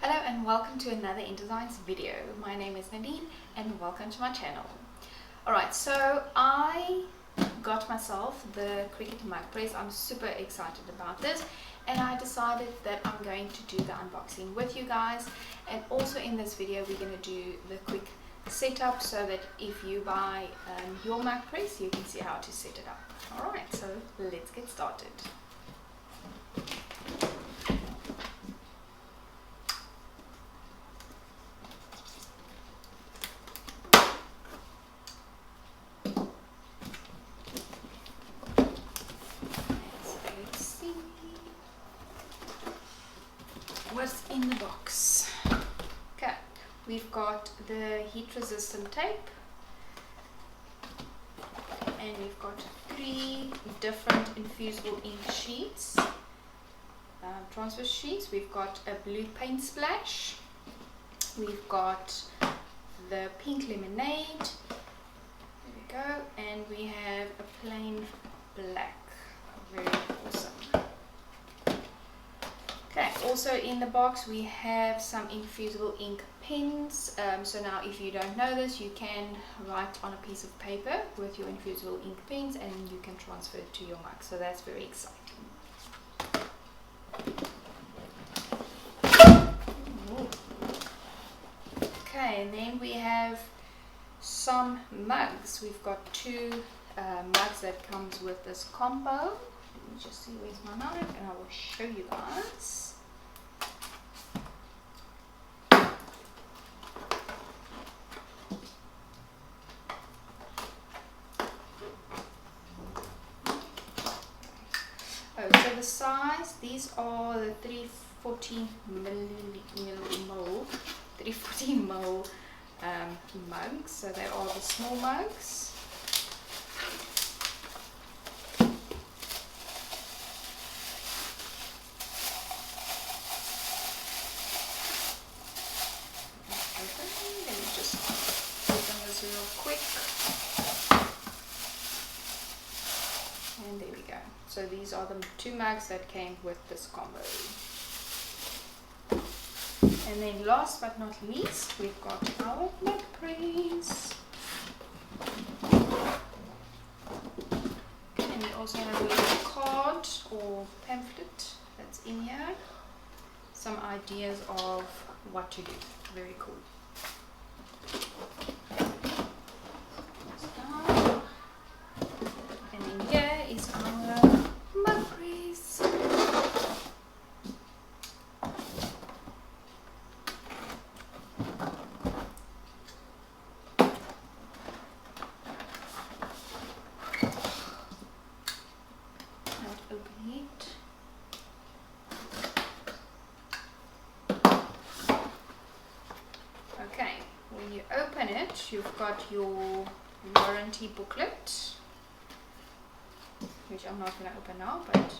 Hello and welcome to another InDesigns video. My name is Nadine and welcome to my channel. Alright, so I got myself the Cricut mug press. I'm super excited about this and I decided that I'm going to do the unboxing with you guys, and also in this video we're going to do the quick setup so that if you buy your mug press you can see how to set it up. Alright, so let's get started. What's in the box? Okay, we've got the heat resistant tape and we've got 3 different infusible ink sheets, transfer sheets. We've got a blue paint splash, we've got the pink lemonade, there we go, and we have a plain black. Very awesome. Okay, also in the box we have some infusible ink pens. So now if you don't know this, you can write on a piece of paper with your infusible ink pens and you can transfer it to your mug. So that's very exciting. Okay, and then we have some mugs. We've got 2 mugs that comes with this combo. Let me just see where's my knife and I will show you guys. Oh, so the size, these are the 340 ml mugs, so they are the small mugs. Let me just open this real quick. And there we go. So these are the 2 mugs that came with this combo. And then last but not least, we've got our mug press. And we also have a little card or pamphlet that's in here. Some ideas of what to do. Very cool. And then here is our mug press. Not open yet. Okay, when you open it, you've got your warranty booklet, which I'm not going to open now, but it's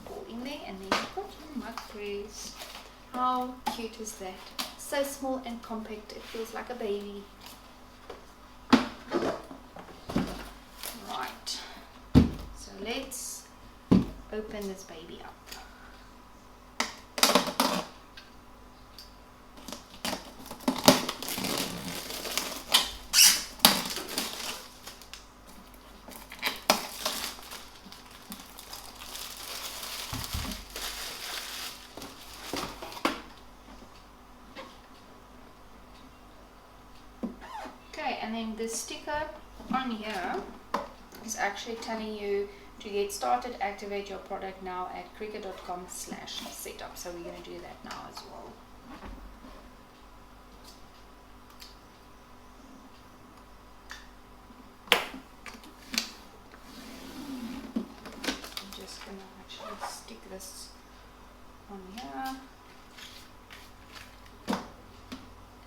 all in there, and then you've got your mug press. How cute is that? So small and compact, it feels like a baby. Right, so let's open this baby up. And then the sticker on here is actually telling you to get started, activate your product now at cricut.com/setup. So we're going to do that now as well. I'm just going to actually stick this on here.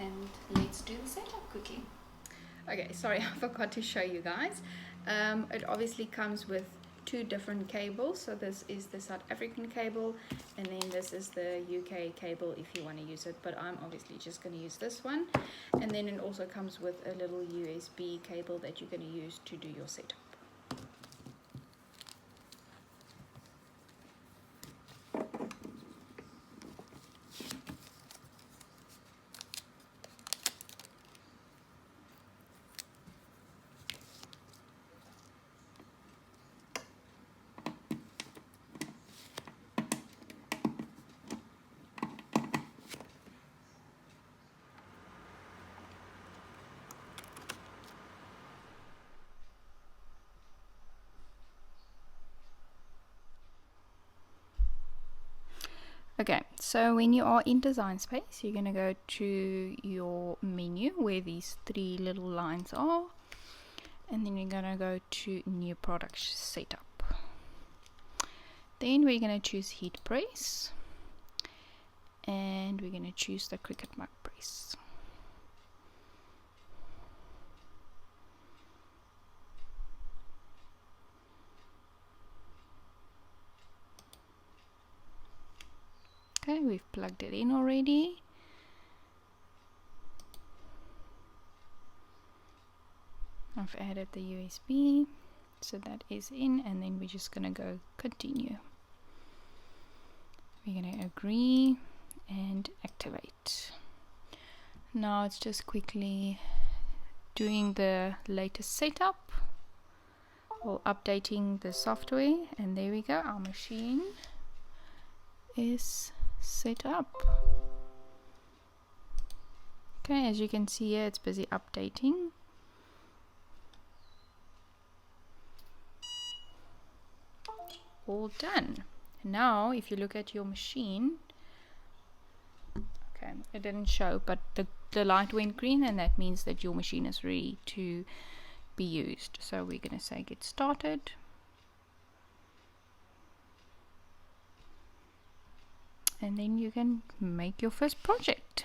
And let's do the setup quickly. Okay, sorry, I forgot to show you guys. It obviously comes with 2 different cables. So this is the South African cable and then this is the UK cable if you want to use it, but I'm obviously just going to use this one. And then it also comes with a little USB cable that you're going to use to do your setup. Okay, so when you are in Design Space, you're going to go to your menu where these three little lines are, and then you're going to go to New Product Setup. Then we're going to choose Heat Press, and we're going to choose the Cricut Mug Press. Okay, we've plugged it in already. I've added the USB, so that is in, and then we're just gonna go continue. We're gonna agree and activate. Now it's just quickly doing the latest setup or updating the software, and there we go, our machine is set up. Okay, as you can see here, it's busy updating. All done. Now if you look at your machine, okay, it didn't show, but the light went green, and that means that your machine is ready to be used. So we're going to say get started. And then you can make your first project.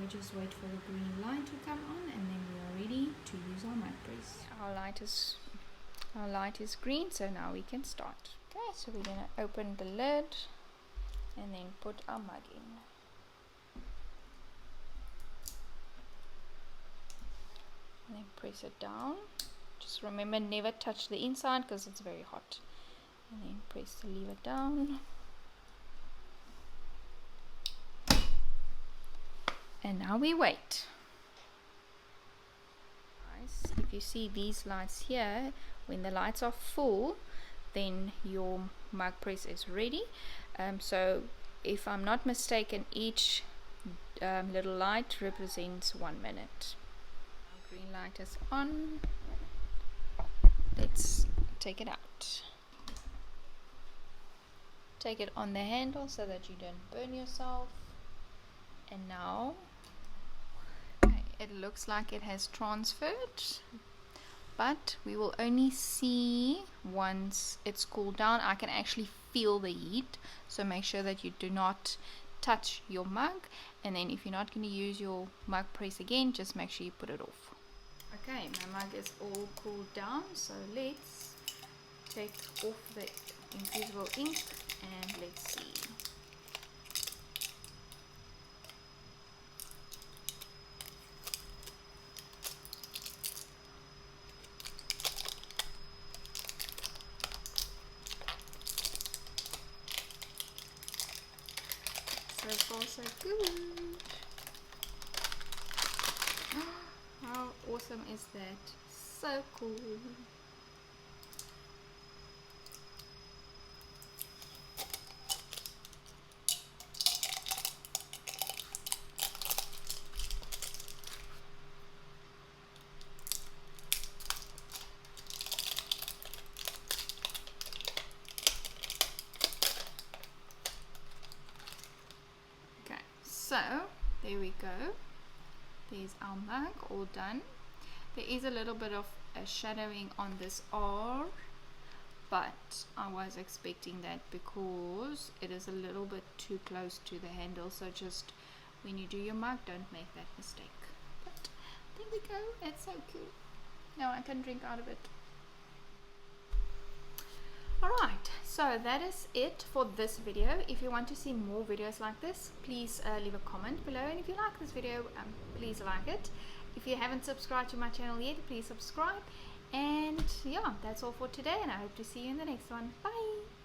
Just wait for the green light to come on, and then we are ready to use our mug press. Our light is green, so now we can start. Okay, so we're gonna open the lid and then put our mug in. And then press it down. Just remember, never touch the inside because it's very hot. And then press the lever down. And now we wait. If you see these lights here, when the lights are full, then your mug press is ready. So if I'm not mistaken, each little light represents 1 minute. Our green light is on. Let's take it out. Take it on the handle so that you don't burn yourself. And now it looks like it has transferred, but we will only see once it's cooled down. I can actually feel the heat, so make sure that you do not touch your mug, and then if you're not going to use your mug press again, just make sure you put it off. Okay, my mug is all cooled down, so let's take off the invisible ink and let's see. So far so good. How awesome is that? So cool. Okay, so there we go. There's our mug all done. There is a little bit of a shadowing on this R, but I was expecting that because it is a little bit too close to the handle, so just when you do your mug, don't make that mistake. But there we go. It's so cute. Now I can drink out of it. Alright, so that is it for this video. If you want to see more videos like this, please leave a comment below, and if you like this video, please like it. If you haven't subscribed to my channel yet, please subscribe. And yeah, that's all for today, and I hope to see you in the next one. Bye!